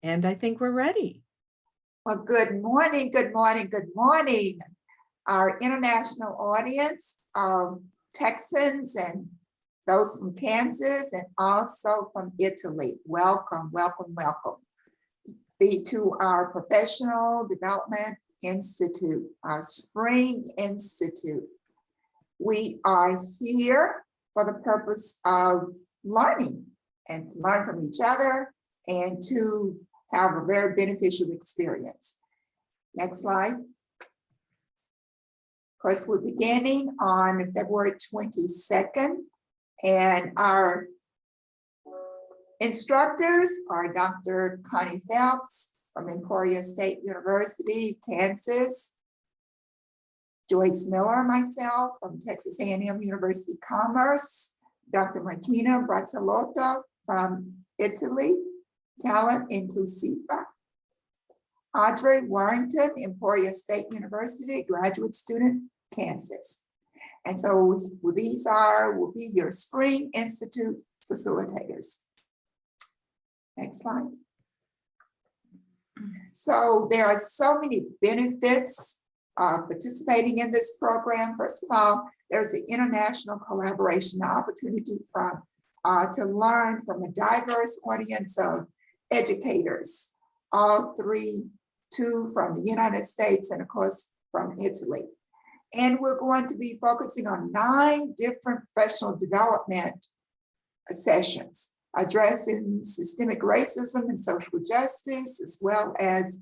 And I think we're ready. Well, good morning, good morning, good morning. Our international audience, Texans and those from Kansas and also from Italy. Welcome, welcome, welcome. To our Professional Development Institute, our Spring Institute. We are here for the purpose of learning and to learn from each other and to have a very beneficial experience. Next slide. Of course, we're beginning on February 22nd, and our instructors are Dr. Connie Phelps from Emporia State University, Kansas, Joyce Miller, myself from Texas A&M University Commerce, Dr. Martina Brazzolotto from Italy, Talent Inclusiva, Audrey Warrington, Emporia State University, graduate student, Kansas. And so these will be your Spring Institute facilitators. Next slide. So there are so many benefits of participating in this program. First of all, there's an international collaboration opportunity to learn from a diverse audience of educators, all two from the United States and of course from Italy. And we're going to be focusing on 9 different professional development sessions, addressing systemic racism and social justice, as well as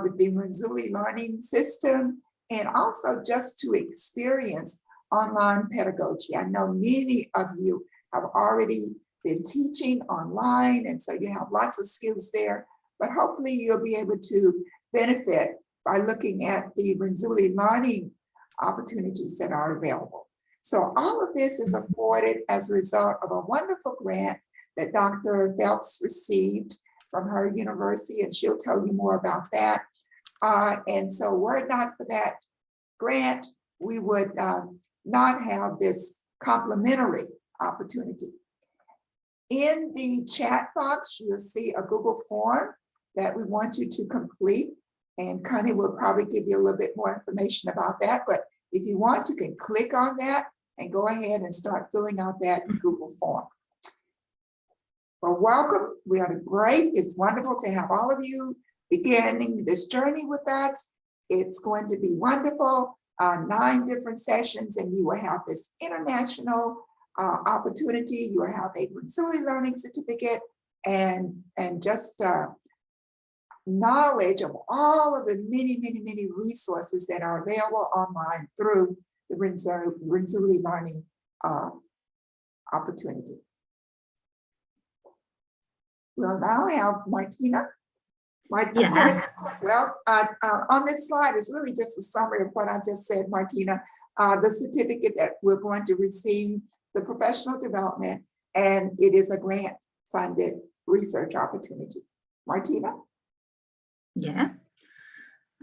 with the Renzulli learning system, and also just to experience online pedagogy. I know many of you have already been teaching online, and so you have lots of skills there, but hopefully you'll be able to benefit by looking at the Renzulli learning opportunities that are available. So all of this is afforded as a result of a wonderful grant that Dr. Phelps received from her university, and she'll tell you more about that. And so were it not for that grant, we would not have this complimentary opportunity. In the chat box, you'll see a Google form that we want you to complete, and Connie will probably give you a little bit more information about that, but if you want, you can click on that and go ahead and start filling out that Google form. Well, welcome. We are great. It's wonderful to have all of you beginning this journey with us. It's going to be wonderful. 9 different sessions, and you will have this international opportunity. You will have a Renzulli learning certificate and just knowledge of all of the many, many, many resources that are available online through the Renzulli learning opportunity. We'll now have Martina. Of course, well, on this slide is really just a summary of what I just said, Martina. The certificate that we're going to receive, the professional development, and it is a grant-funded research opportunity. Martina? Yeah.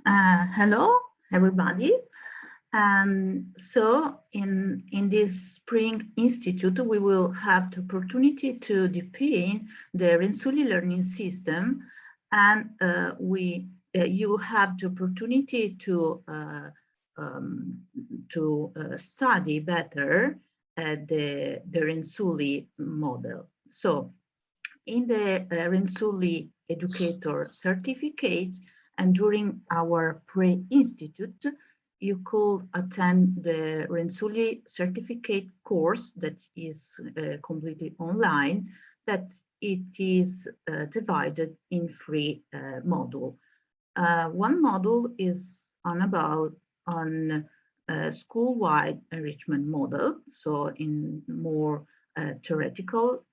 Hello, everybody. So in this Spring Institute, we will have the opportunity to define the Renzulli learning system, and you have the opportunity to study better the Renzulli model. So in the Renzulli Educator Certificate and during our pre-institute, you could attend the Renzulli certificate course that is completely online, that it is divided in 3 modules. One module is on school-wide enrichment model, so in more theoretical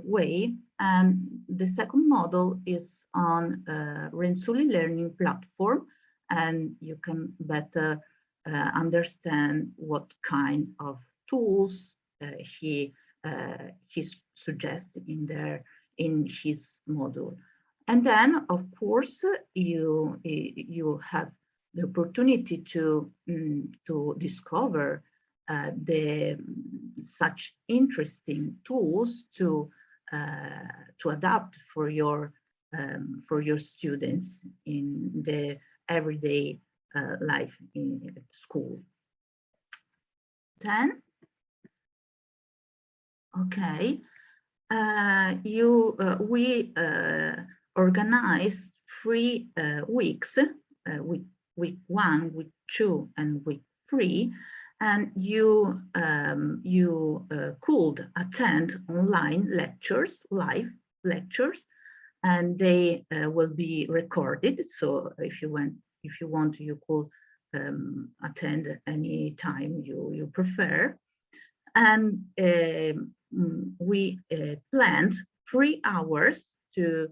way, and the second model is on Renzulli learning platform, and you can better understand what kind of tools he suggests in his module. And then, of course, you have the opportunity to discover such interesting tools to adapt for your for your students in the everyday life in school. Then, okay, we organized 3 weeks, week 1, week 2, and week 3, and you could attend online lectures, live lectures, and they will be recorded. So if you want, you could attend any time you prefer. And we planned 3 hours to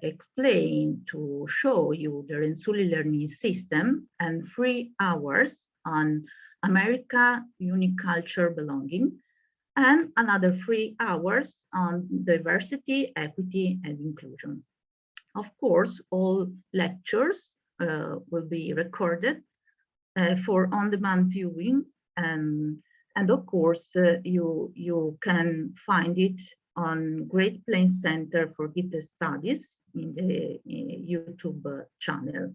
explain, to show you the Renzulli learning system, and 3 hours on America, unicultural belonging, and another 3 hours on diversity, equity, and inclusion. Of course, all lectures will be recorded for on-demand viewing, and of course, you can find it on Great Plains Center for Gifted Studies in the YouTube channel.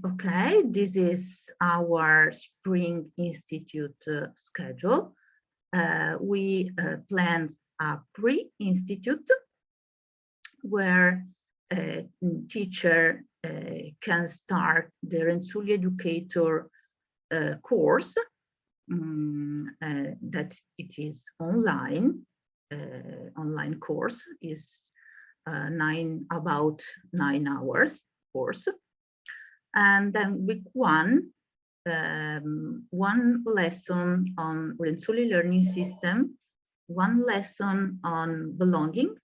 Okay, this is our Spring Institute schedule. We planned a pre-institute where a teacher can start the Renzulli Educator course that it is online. Online course is about 9 hours course. And then week 1, 1 lesson on Renzulli learning system, 1 lesson on belonging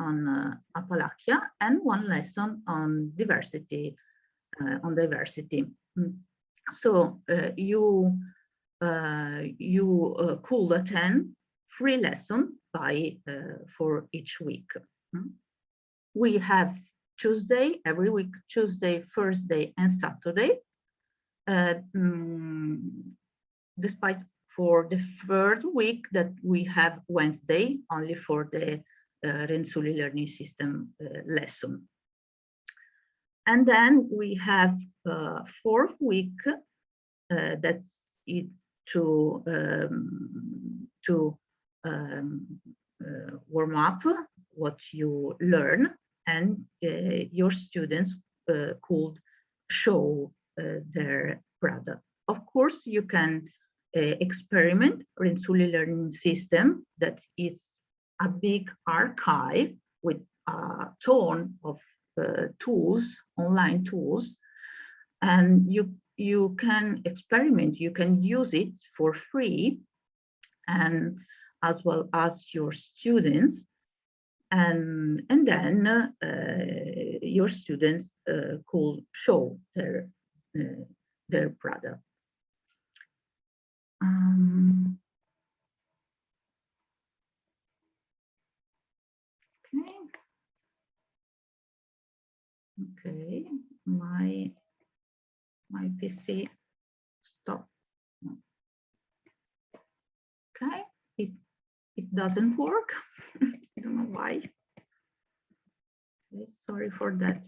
on Appalachia, and 1 lesson on diversity. So you could attend 3 lessons for each week. We have Tuesday, every week, Tuesday, Thursday, and Saturday. Despite for the 3rd week that we have Wednesday only for the Renzulli learning system lesson. And then we have 4th week that's it to warm up what you learn, and your students could show their product. Of course, you can experiment Renzulli learning system that is a big archive with a ton of tools, online tools, and you can experiment, you can use it for free, and as well as your students, and then your students could show their product. Okay, my PC stopped. Okay, it doesn't work. I don't know why. Okay, sorry for that.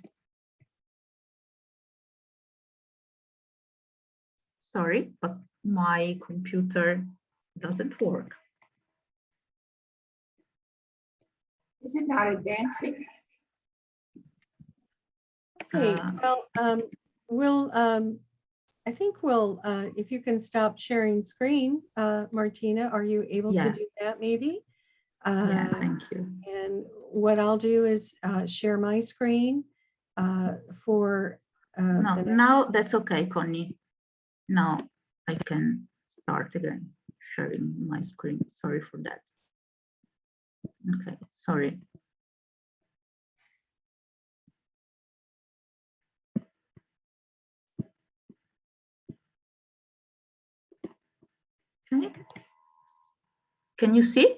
Sorry, but my computer doesn't work. Is it not advancing? Okay, well, I think we'll, if you can stop sharing screen, Martina, are you able to do that maybe? Yeah, thank you. And what I'll do is share my screen for no, now that's okay, Connie. Now I can start again sharing my screen. Sorry for that. Okay, sorry. Okay. Can you see?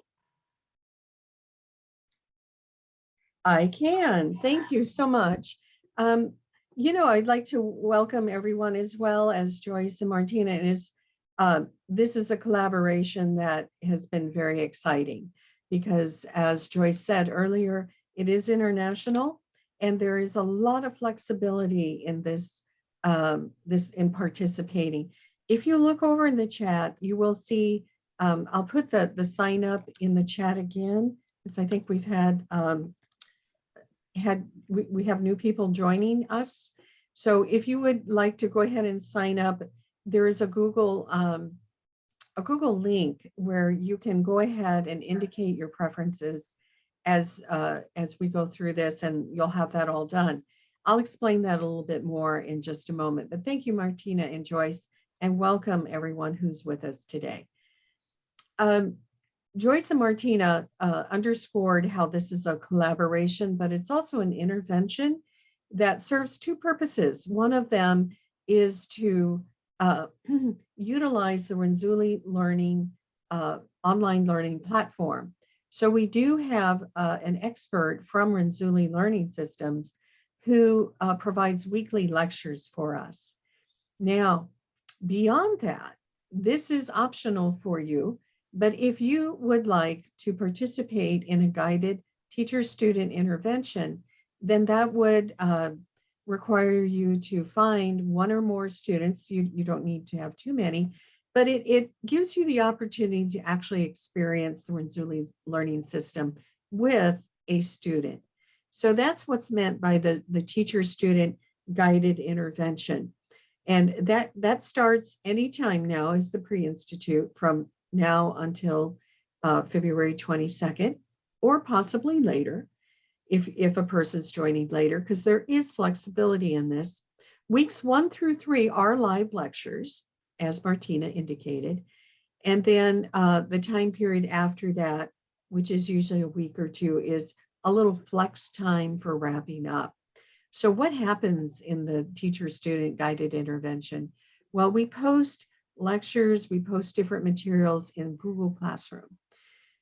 I can. Thank you so much. You know, I'd like to welcome everyone as well as Joyce and Martina. This is a collaboration that has been very exciting. because as Joyce said earlier, it is international and there is a lot of flexibility in this, in participating. If you look over in the chat, you will see, I'll put the sign up in the chat again, because I think we've had, we have new people joining us. So if you would like to go ahead and sign up, there is a Google link where you can go ahead and indicate your preferences as we go through this, and you'll have that all done. I'll explain that a little bit more in just a moment, but thank you, Martina and Joyce, and welcome everyone who's with us today. Joyce and Martina underscored how this is a collaboration, but it's also an intervention that serves two purposes. One of them is to utilize the Renzulli Learning online learning platform. So we do have an expert from Renzulli Learning Systems who provides weekly lectures for us. Now, beyond that, this is optional for you, but if you would like to participate in a guided teacher-student intervention, then that would require you to find one or more students. You don't need to have too many, but it gives you the opportunity to actually experience the Renzulli learning system with a student. So that's what's meant by the teacher-student guided intervention. And that starts anytime now as the pre-institute from now until February 22nd, or possibly later, if a person's joining later, because there is flexibility in this. Weeks 1 through 3 are live lectures, as Martina indicated. And then the time period after that, which is usually a week or two, is a little flex time for wrapping up. So what happens in the teacher-student guided intervention? Well, we post lectures, we post different materials in Google Classroom.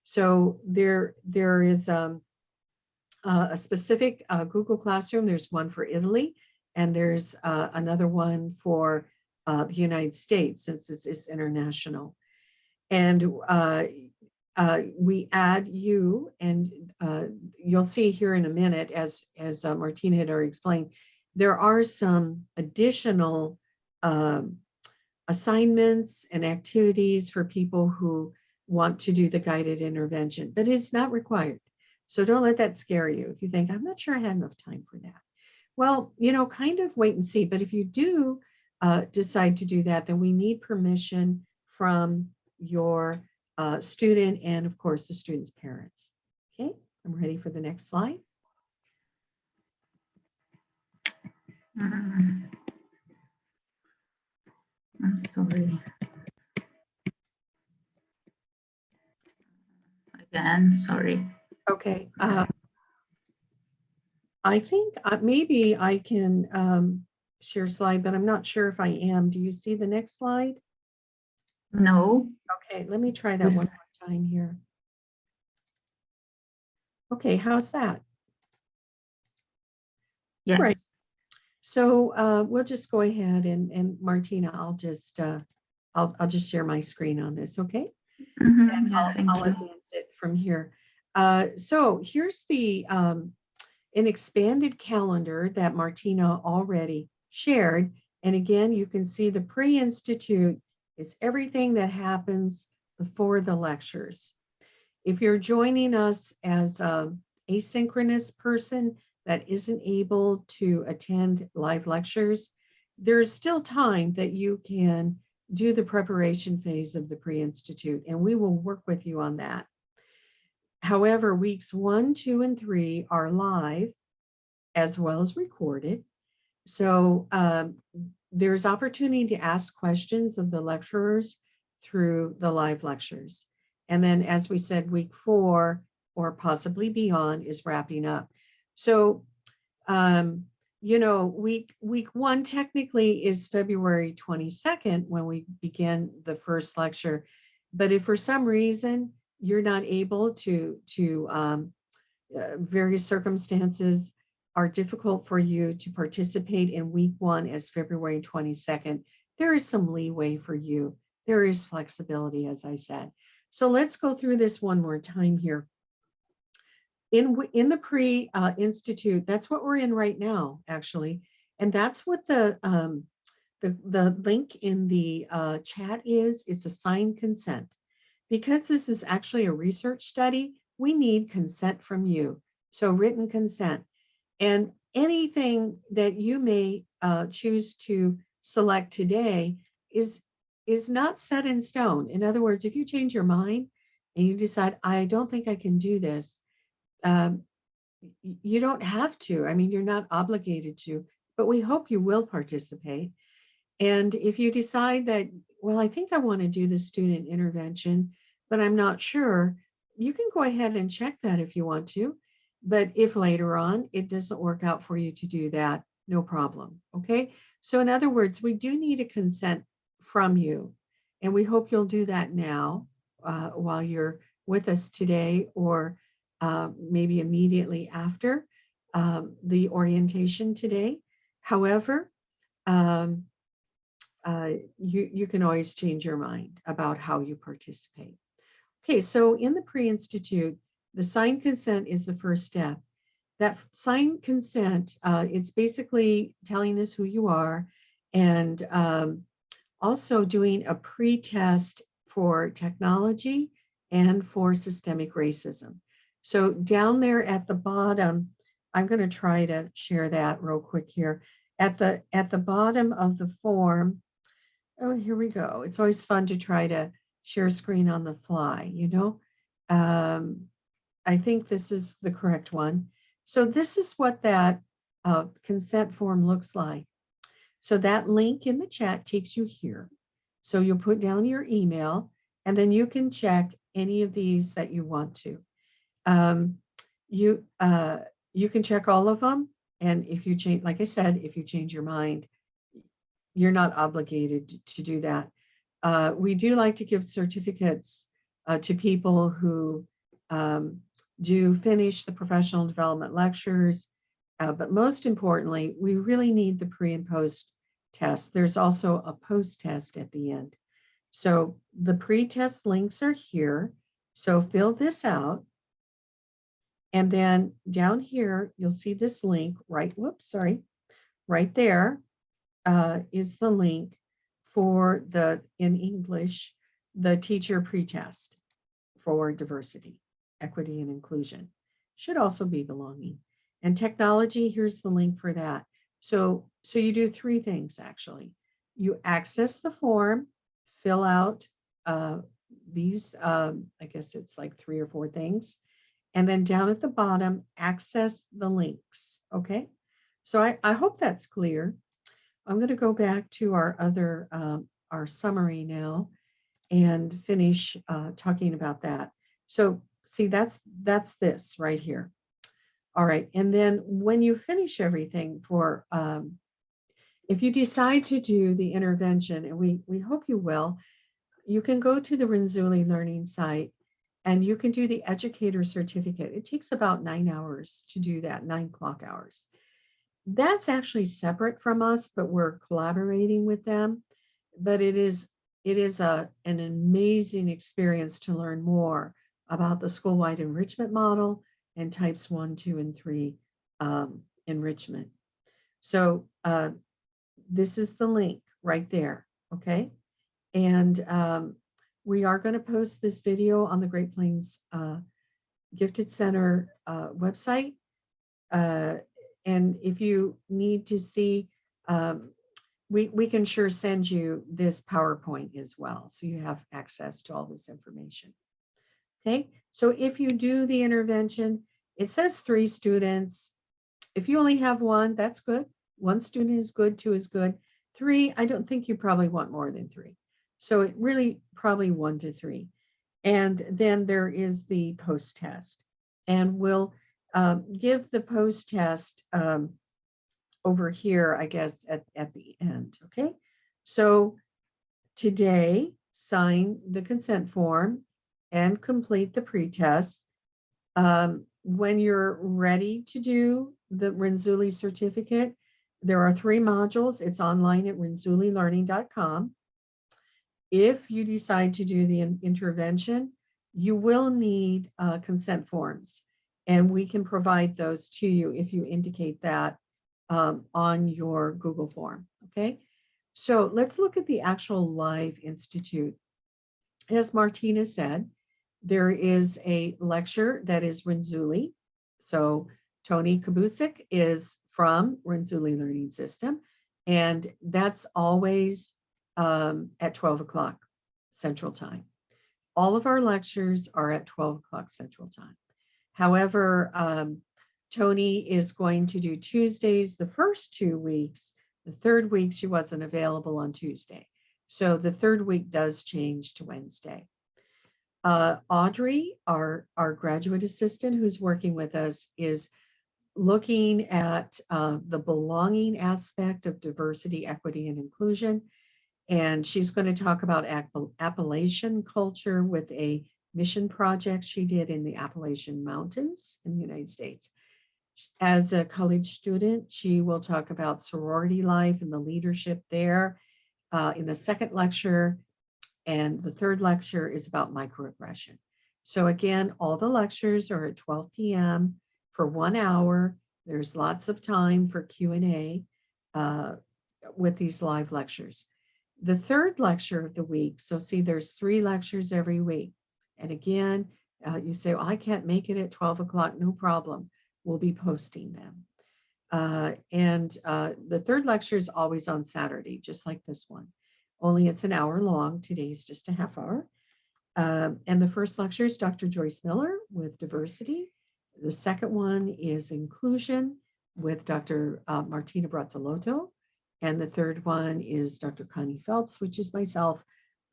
So there is a specific Google Classroom. There's one for Italy, and there's another one for the United States, since this is international. And we add you, and you'll see here in a minute, as Martina had already explained, there are some additional assignments and activities for people who want to do the guided intervention, but it's not required. So don't let that scare you. If you think, I'm not sure I had enough time for that. Well, kind of wait and see. But if you do decide to do that, then we need permission from your student and, of course, the student's parents. Okay, I'm ready for the next slide. I'm sorry. Again, sorry. Okay. I think maybe I can share slide, but I'm not sure if I am. Do you see the next slide? No. Okay, let me try that one more time here. Okay, how's that? Yes. Right. So we'll just go ahead and Martina, I'll just share my screen on this, okay? Mm-hmm. And Yeah, I'll advance it from here. So here's the an expanded calendar that Martina already shared. And again, you can see the pre-institute is everything that happens before the lectures. If you're joining us as an asynchronous person that isn't able to attend live lectures, there's still time that you can do the preparation phase of the pre-institute, and we will work with you on that. However, weeks 1, 2, and 3 are live as well as recorded. So there's opportunity to ask questions of the lecturers through the live lectures. And then, as we said, week 4 or possibly beyond is wrapping up. So, week 1 technically is February 22nd when we begin the first lecture. But if for some reason you're not able to various circumstances are difficult for you to participate in week 1 as February 22nd, there is some leeway for you. There is flexibility, as I said. So let's go through this one more time here. In the pre-institute, that's what we're in right now, actually. And that's what the link in the chat is. It's a signed consent. Because this is actually a research study, we need consent from you. So written consent. And anything that you may choose to select today is not set in stone. In other words, if you change your mind and you decide, I don't think I can do this, you don't have to. I mean, you're not obligated to, but we hope you will participate. And if you decide that, well, I think I want to do the student intervention, but I'm not sure, you can go ahead and check that if you want to. But if later on it doesn't work out for you to do that, no problem. Okay. So in other words, we do need a consent from you. And we hope you'll do that now while you're with us today, or maybe immediately after the orientation today. However, you can always change your mind about how you participate. Okay, so in the pre-institute, the signed consent is the first step. That signed consent, it's basically telling us who you are, and also doing a pre-test for technology and for systemic racism. So down there at the bottom, I'm going to try to share that real quick here. At the bottom of the form, oh, here we go. It's always fun to try to share screen on the fly, you know. I think this is the correct one. So this is what that consent form looks like. So that link in the chat takes you here. So you'll put down your email, and then you can check any of these that you want to. You can check all of them, and if you change, like I said, if you change your mind, you're not obligated to do that. We do like to give certificates to people who do finish the professional development lectures, but most importantly, we really need the pre and post test. There's also a post test at the end. So the pre-test links are here. So fill this out. And then down here, you'll see this link, right? Whoops, sorry. Right there is the link for in English, the teacher pretest for diversity, equity, and inclusion. Should also be belonging. And technology, here's the link for that. So you do three things, actually. You access the form, fill out these, I guess it's like 3 or 4 things. And then down at the bottom, access the links, okay? So I hope that's clear. I'm going to go back to our other, our summary now and finish talking about that. So see, that's this right here. All right, and then when you finish everything for, if you decide to do the intervention, and we hope you will, you can go to the Renzulli Learning site and you can do the educator certificate. It takes about 9 hours to do that, 9 clock hours. That's actually separate from us, but we're collaborating with them. But it is an amazing experience to learn more about the school-wide enrichment model and types 1, 2, and 3 enrichment. So this is the link right there, okay? And we are going to post this video on the Great Plains Gifted Center website. And if you need to see, we can sure send you this PowerPoint as well, so you have access to all this information. Okay, so if you do the intervention, it says 3 students. If you only have 1, that's good. 1 student is good, 2 is good. 3, I don't think you probably want more than 3. So it really probably 1 to 3. And then there is the post test. And we'll give the post test over here, I guess, at the end, okay? So today, sign the consent form and complete the pretest. When you're ready to do the Renzulli certificate, there are 3 modules. It's online at renzullilearning.com. If you decide to do the intervention, you will need consent forms. And we can provide those to you if you indicate that on your Google form, okay? So let's look at the actual Live Institute. As Martina said, there is a lecture that is Renzulli. So Tony Kabusik is from Renzulli Learning System, and that's always at 12 o'clock Central Time. All of our lectures are at 12 o'clock Central Time. However, Tony is going to do Tuesdays the first 2 weeks. The third week, she wasn't available on Tuesday. So the third week does change to Wednesday. Audrey, our graduate assistant who's working with us, is looking at the belonging aspect of diversity, equity, and inclusion. And she's going to talk about Appalachian culture with a mission project she did in the Appalachian Mountains in the United States. As a college student, she will talk about sorority life and the leadership there in the second lecture. And the third lecture is about microaggression. So again, all the lectures are at 12 p.m. for 1 hour. There's lots of time for Q&A with these live lectures. The third lecture of the week, so see, there's 3 lectures every week. And again, you say, well, I can't make it at 12 o'clock, no problem. We'll be posting them. The third lecture is always on Saturday, just like this one. Only it's an hour long. Today's just a half hour. And the first lecture is Dr. Joyce Miller with diversity. The second one is inclusion with Dr. Martina Brazzolotto. And the third one is Dr. Connie Phelps, which is myself,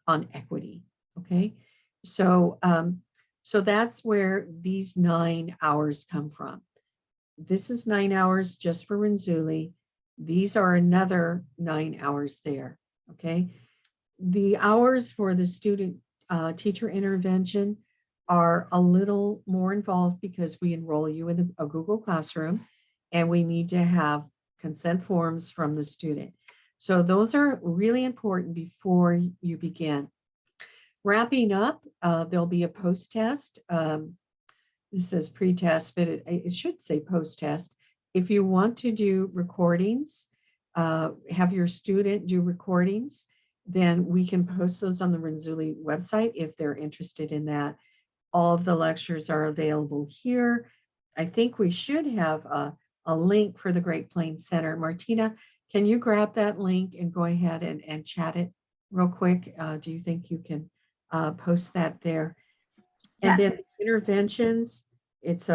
on equity. Okay, so that's where these 9 hours come from. This is 9 hours just for Renzulli. These are another 9 hours there. Okay, the hours for the student teacher intervention are a little more involved because we enroll you in a Google Classroom and we need to have consent forms from the student. So those are really important before you begin. Wrapping up, there'll be a post-test. This says pre-test, but it should say post-test. If you want to do recordings, have your student do recordings, then we can post those on the Renzulli website if they're interested in that. All of the lectures are available here. I think we should have a link for the Great Plains Center. Martina, can you grab that link and go ahead and chat it real quick? Do you think you can post that there? And then interventions, it's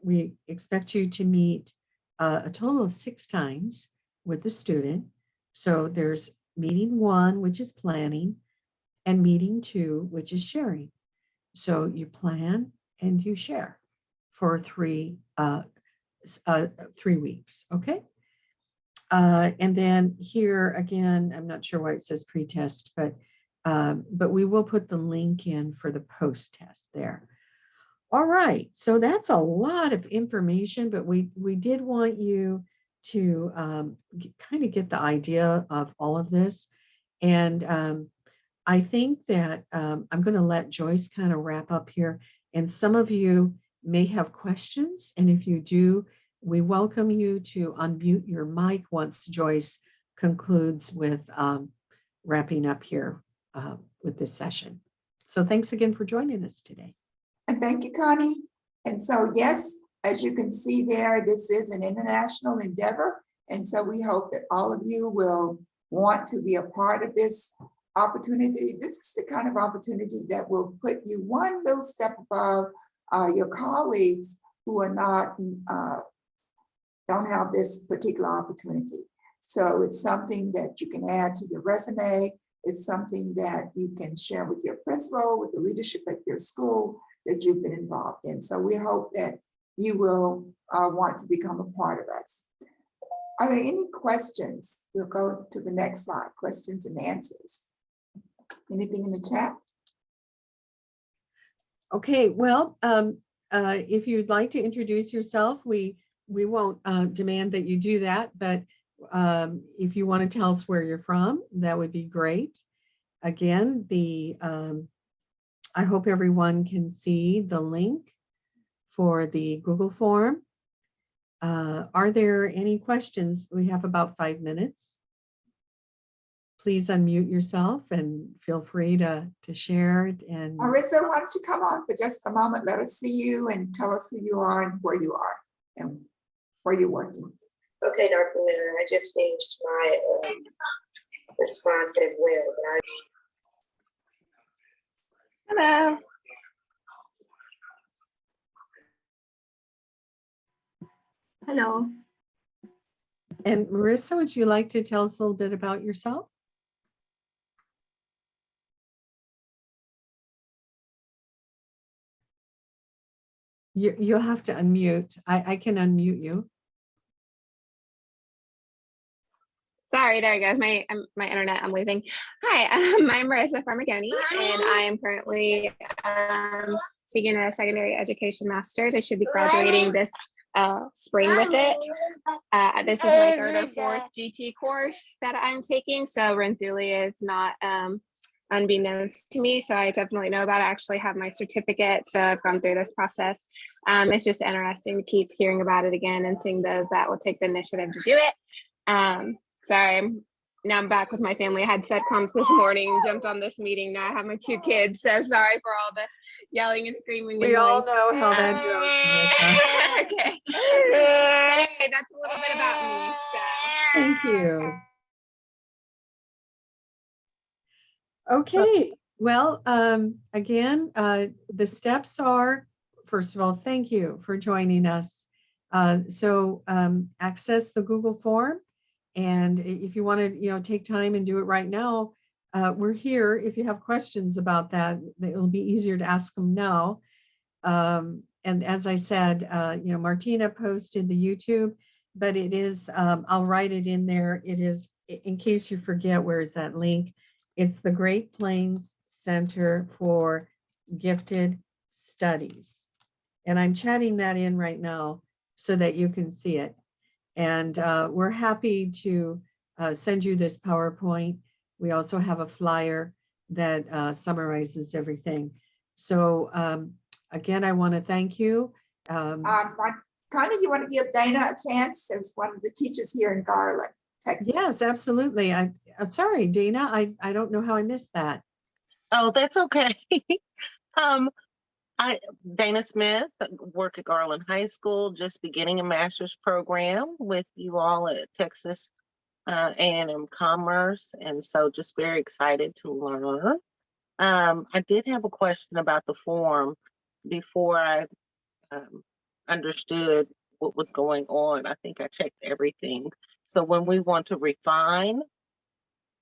we expect you to meet a total of 6 times with the student. So there's meeting 1, which is planning, and meeting 2, which is sharing. So you plan and you share for 3 weeks, okay? And then here again, I'm not sure why it says pre-test, but we will put the link in for the post-test there. All right, so that's a lot of information, but we did want you to kind of get the idea of all of this. And I think that I'm going to let Joyce kind of wrap up here. And some of you may have questions. And if you do, we welcome you to unmute your mic once Joyce concludes with wrapping up here with this session. So thanks again for joining us today. And thank you, Connie. And so, yes, as you can see there, this is an international endeavor. And so we hope that all of you will want to be a part of this opportunity. This is the kind of opportunity that will put you one little step above your colleagues who are not, don't have this particular opportunity. So it's something that you can add to your resume. It's something that you can share with your principal, with the leadership at your school that you've been involved in. So we hope that you will want to become a part of us. Are there any questions? We'll go to the next slide, questions and answers. Anything in the chat? Okay, well, if you'd like to introduce yourself, we won't demand that you do that, but if you want to tell us where you're from, that would be great. Again, the I hope everyone can see the link for the Google form. Are there any questions? We have about 5 minutes. Please unmute yourself and feel free to share it. And Marissa, why don't you come on for just a moment? Let us see you and tell us who you are and where you are and where you're working. Okay, Dr. Miller, I just finished my response as well. But Hello. Hello. And Marissa, would you like to tell us a little bit about yourself? You'll have to unmute. I can unmute you. Sorry, there it goes. My internet, I'm losing. Hi, I'm Marissa Farmagoni, and I am currently seeking a secondary education master's. I should be graduating this spring with it. This is my third or fourth GT course that I'm taking, so Renzulli is not unbeknownst to me, so I definitely know about it. I actually have my certificate, so I've gone through this process. It's just interesting to keep hearing about it again and seeing those that will take the initiative to do it. Sorry, now I'm back with my family. I had setcoms this morning, jumped on this meeting. Now I have my 2 kids, so sorry for all the yelling and screaming. We all know how that goes, Marissa. Okay. Anyway, that's a little bit about me. So. Thank you. Okay, well, again, the steps are, first of all, thank you for joining us. So access the Google form. And if you want to, take time and do it right now, we're here. If you have questions about that, it'll be easier to ask them now. And as I said, Martina posted the YouTube, but it is, I'll write it in there. It is, in case you forget, where is that link? It's the Great Plains Center for Gifted Studies. And I'm chatting that in right now so that you can see it. And we're happy to send you this PowerPoint. We also have a flyer that summarizes everything. So again, I want to thank you. Connie, you want to give Dana a chance? There's one of the teachers here in Garland, Texas. Yes, absolutely. I'm sorry, Dana. I don't know how I missed that. Oh, that's okay. Dana Smith, work at Garland High School, just beginning a master's program with you all at Texas A&M Commerce, and so just very excited to learn. I did have a question about the form before I understood what was going on. I think I checked everything. So when we want to refine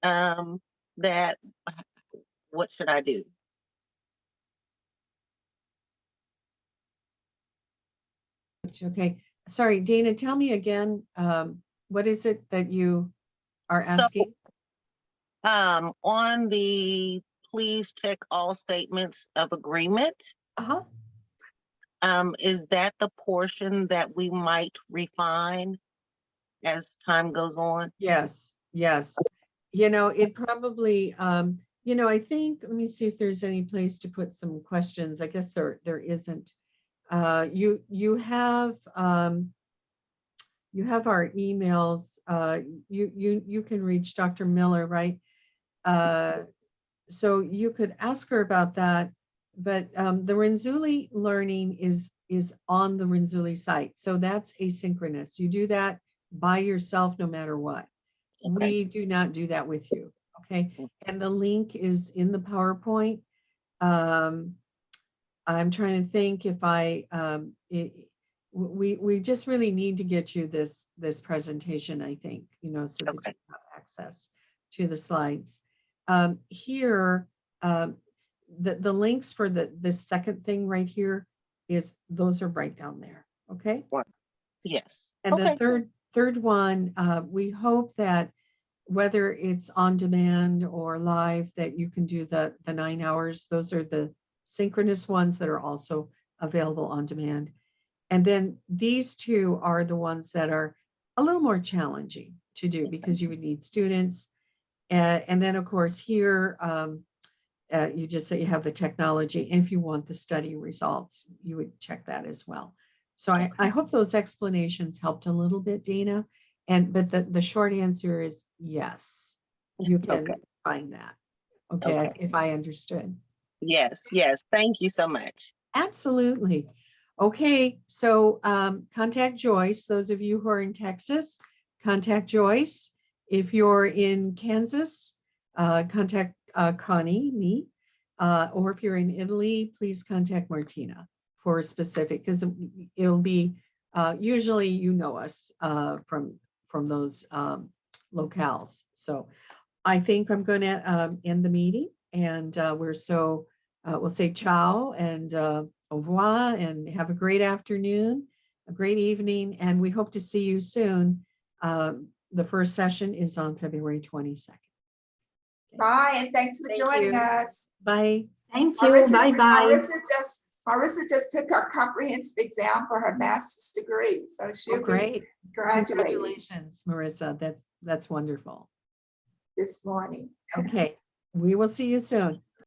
that, what should I do? Okay, sorry, Dana, tell me again, what is it that you are asking? So, on the please check all statements of agreement, is that the portion that we might refine as time goes on? Yes, yes. It probably, I think, let me see if there's any place to put some questions. I guess there isn't. You have our emails. You can reach Dr. Miller, right? So you could ask her about that. But the Renzulli learning is on the Renzulli site, so that's asynchronous. You do that by yourself, no matter what. Okay. We do not do that with you. Okay, and the link is in the PowerPoint. I'm trying to think if we just really need to get you this presentation, I think, so that you have access to the slides. Here, the links for this second thing right here those are right down there. Okay. Yes. And the third one, we hope that whether it's on demand or live, that you can do the 9 hours. Those are the synchronous ones that are also available on demand. And then these two are the ones that are a little more challenging to do because you would need students. And then of course here, You just say you have the technology. And if you want the study results, you would check that as well. So I hope those explanations helped a little bit, Dana. But the short answer is yes, you can Okay. find that. Okay, Okay. if I understood. Yes, yes. Thank you so much. Absolutely. Okay, so contact Joyce. Those of you who are in Texas, contact Joyce. If you're in Kansas, contact Connie, me. Or if you're in Italy, please contact Martina for a specific, because it'll be, usually you know us from those locales. So I think I'm going to end the meeting, and we'll say ciao and au revoir, and have a great afternoon, a great evening, and we hope to see you soon. The first session is on February 22nd. Bye, and thanks for Thank joining you. us. Bye. Thank you. Bye-bye. Marissa just took a comprehensive exam for her master's degree, so Oh, she'll be great. graduating Congratulations, Marissa. That's wonderful. this morning. Okay, we will see you soon.